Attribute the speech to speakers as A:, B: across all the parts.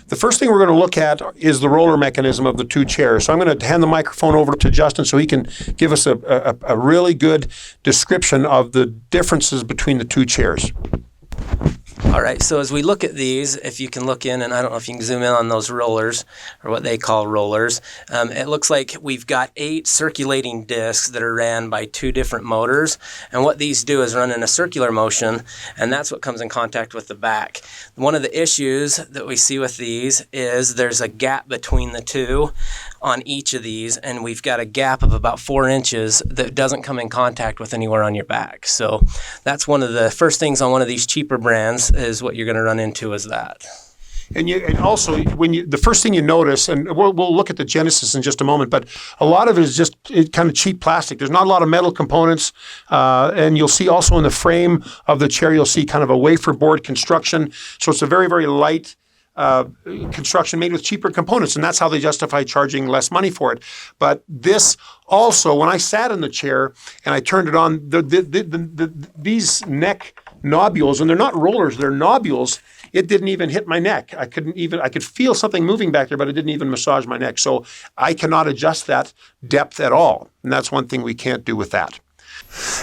A: The first thing we're going to look at is the roller mechanism of the two chairs. So I'm going to hand the microphone over to Justin so he can give us a really good description of the differences between the two chairs.
B: All right, so as we look at these, if you can look in, and I don't know if you can zoom in on those rollers, or what they call rollers, it looks like we've got 8 circulating discs that are ran by 2 different motors, and what these do is run in a circular motion, and that's what comes in contact with the back. One of the issues that we see with these is there's a gap between the two on each of these, and we've got a gap of about 4 inches that doesn't come in contact with anywhere on your back. So that's one of the first things on one of these cheaper brands is what you're going to run into is that.
A: And also, the first thing you notice, and we'll look at the Genesis in just a moment, but a lot of it is just kind of cheap plastic. There's not a lot of metal components, and you'll see also in the frame of the chair, you'll see kind of a wafer board construction. So it's a very, very light construction made with cheaper components, and that's how they justify charging less money for it. But this also, when I sat in the chair and I turned it on, these neck nobules, and they're not rollers, they're nobules, it didn't even hit my neck. I could feel something moving back there, but it didn't even massage my neck. So I cannot adjust that depth at all. And that's one thing we can't do with that.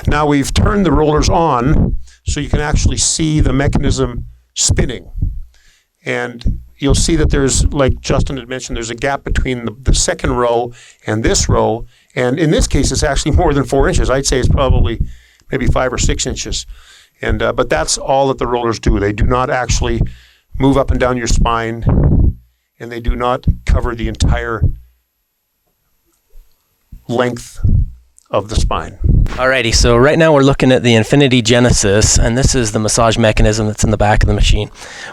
A: Now we've turned the rollers on so you can actually see the mechanism spinning. And you'll see that there's, like Justin had mentioned, there's a gap between the second row and this row. And in this case, it's actually more than 4 inches. I'd say it's probably maybe 5 or 6 inches. And but that's all that the rollers do. They do not actually move up and down your spine, and they do not cover the entire length of the spine.
B: Alrighty, so right now we're looking at the Infinity Genesis, and this is the massage mechanism that's in the back of the machine.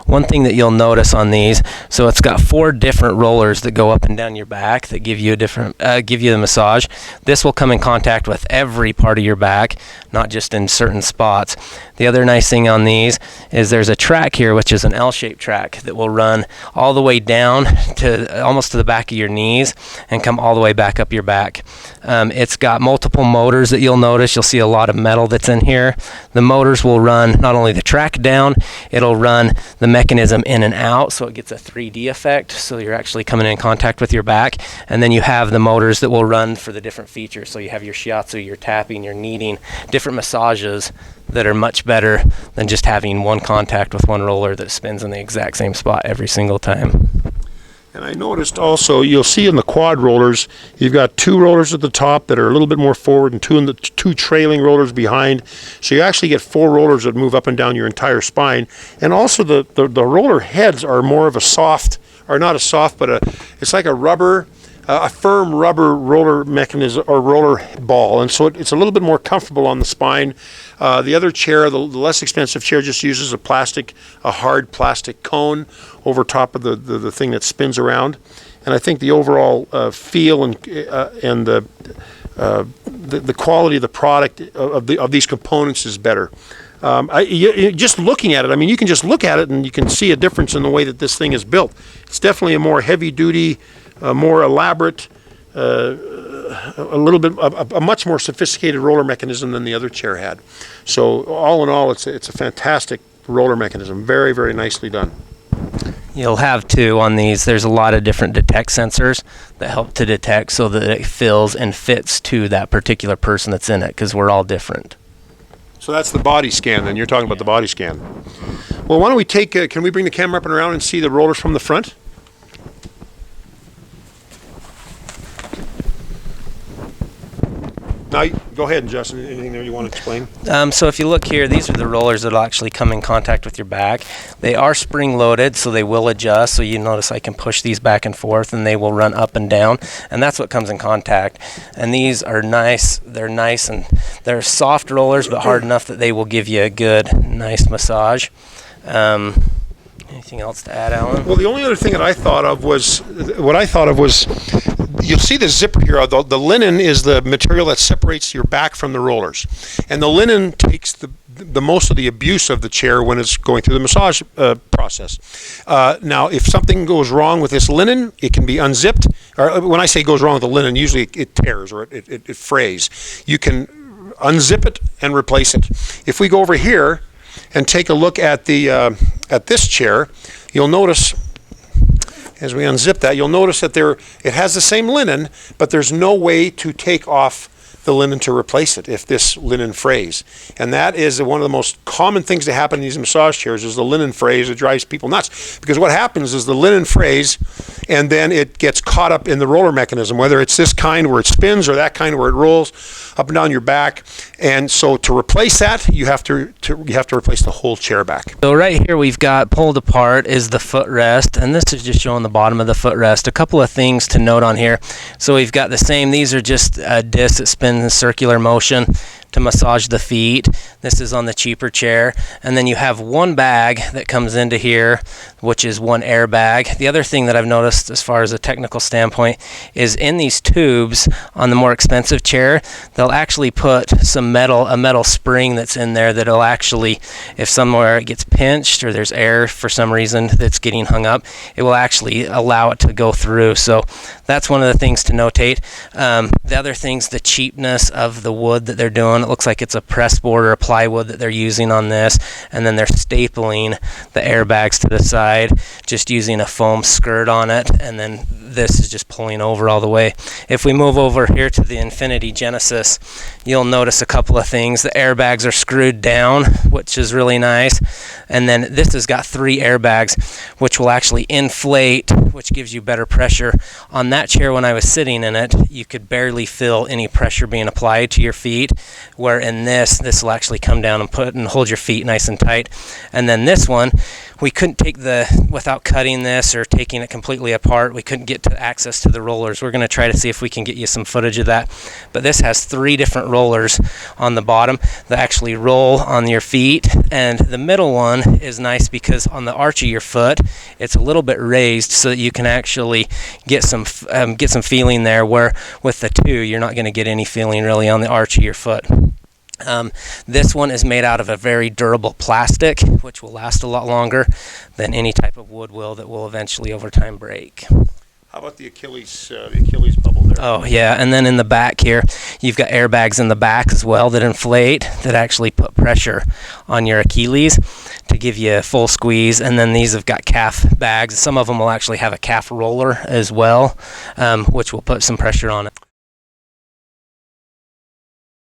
B: One thing that you'll notice on these, so it's got 4 different rollers that go up and down your back that give you the massage. This will come in contact with every part of your back, not just in certain spots. The other nice thing on these is there's a track here, which is an L-shaped track that will run all the way down to almost to the back of your knees and come all the way back up your back. It's got multiple motors that you'll notice. You'll see a lot of metal that's in here. The motors will run not only the track down, it'll run the mechanism in and out, so it gets a 3D effect, so you're actually coming in contact with your back. And then you have the motors that will run for the different features. So you have your shiatsu, your tapping, your kneading, different massages that are much better than just having one contact with one roller that spins in the exact same spot every single time.
A: And I noticed also, you'll see in the quad rollers, you've got 2 rollers at the top that are a little bit more forward and 2 trailing rollers behind. So you actually get 4 rollers that move up and down your entire spine. And also the roller heads are more of a soft, or not a soft, but it's like a rubber, a firm rubber roller mechanism or roller ball, and so it's a little bit more comfortable on the spine. The other chair, the less expensive chair, just uses a hard plastic cone over top of the thing that spins around, and I think the overall feel and the quality of the product of these components is better. Just looking at it, I mean, you can just look at it and you can see a difference in the way that this thing is built. It's definitely a more heavy-duty, more elaborate, a much more sophisticated roller mechanism than the other chair had. So all in all, it's a fantastic roller mechanism. Very, very nicely done.
B: You'll have too on these, there's a lot of different detect sensors that help to detect so that it fills and fits to that particular person that's in it, because we're all different.
A: So that's the body scan then. You're talking about the body scan. Well, why don't we can we bring the camera up and around and see the rollers from the front? Now, go ahead, Justin. Anything there you want to explain?
B: So if you look here, these are the rollers that will actually come in contact with your back. They are spring-loaded, so they will adjust. So you notice I can push these back and forth, and they will run up and down. And that's what comes in contact. And these are nice. They're nice, and they're soft rollers, but hard enough that they will give you a good, nice massage. Anything else to add, Alan?
A: Well, the only other thing that I thought of was, you'll see the zipper here. The linen is the material that separates your back from the rollers. And the linen takes the most of the abuse of the chair when it's going through the massage process. Now, if something goes wrong with this linen, it can be unzipped. Or when I say goes wrong with the linen, usually it tears or it frays. You can unzip it and replace it. If we go over here and take a look at at this chair, you'll notice as we unzip that, you'll notice that it has the same linen, but there's no way to take off the linen to replace it if this linen frays. And that is one of the most common things that happen in these massage chairs is the linen frays. It drives people nuts because what happens is the linen frays and then it gets caught up in the roller mechanism, whether it's this kind where it spins or that kind where it rolls up and down your back. And so to replace that, you have to replace the whole chair back.
B: So right here we've got pulled apart is the footrest, and this is just showing the bottom of the footrest. A couple of things to note on here. So we've got the same, these are just a disc that spins in circular motion to massage the feet. This is on the cheaper chair. And then you have one bag that comes into here, which is one airbag. The other thing that I've noticed as far as a technical standpoint is in these tubes on the more expensive chair, they'll actually put a metal spring that's in there that'll actually, if somewhere it gets pinched or there's air for some reason that's getting hung up, it will actually allow it to go through. So that's one of the things to notate. The other thing's the cheapness of the wood that they're doing. It looks like it's a press board or a plywood that they're using on this, and then they're stapling the airbags to the side, just using a foam skirt on it, and then this is just pulling over all the way. If we move over here to the Infinity Genesis, you'll notice a couple of things. The airbags are screwed down, which is really nice, and then this has got 3 airbags, which will actually inflate, which gives you better pressure. On that chair when I was sitting in it, you could barely feel any pressure being applied to your feet, where in this will actually come down and hold your feet nice and tight. And then this one, we couldn't take without cutting this or taking it completely apart, we couldn't get to access to the rollers. We're going to try to see if we can get you some footage of that. But this has 3 different rollers on the bottom that actually roll on your feet, and the middle one is nice because on the arch of your foot, it's a little bit raised so that you can actually get some feeling there, where with the 2, you're not going to get any feeling really on the arch of your foot. This one is made out of a very durable plastic, which will last a lot longer than any type of wood will that will eventually over time break.
A: How about the Achilles bubble there?
B: Oh yeah, and then in the back here, you've got airbags in the back as well that inflate, that actually put pressure on your Achilles to give you a full squeeze. And then these have got calf bags. Some of them will actually have a calf roller as well, which will put some pressure on it.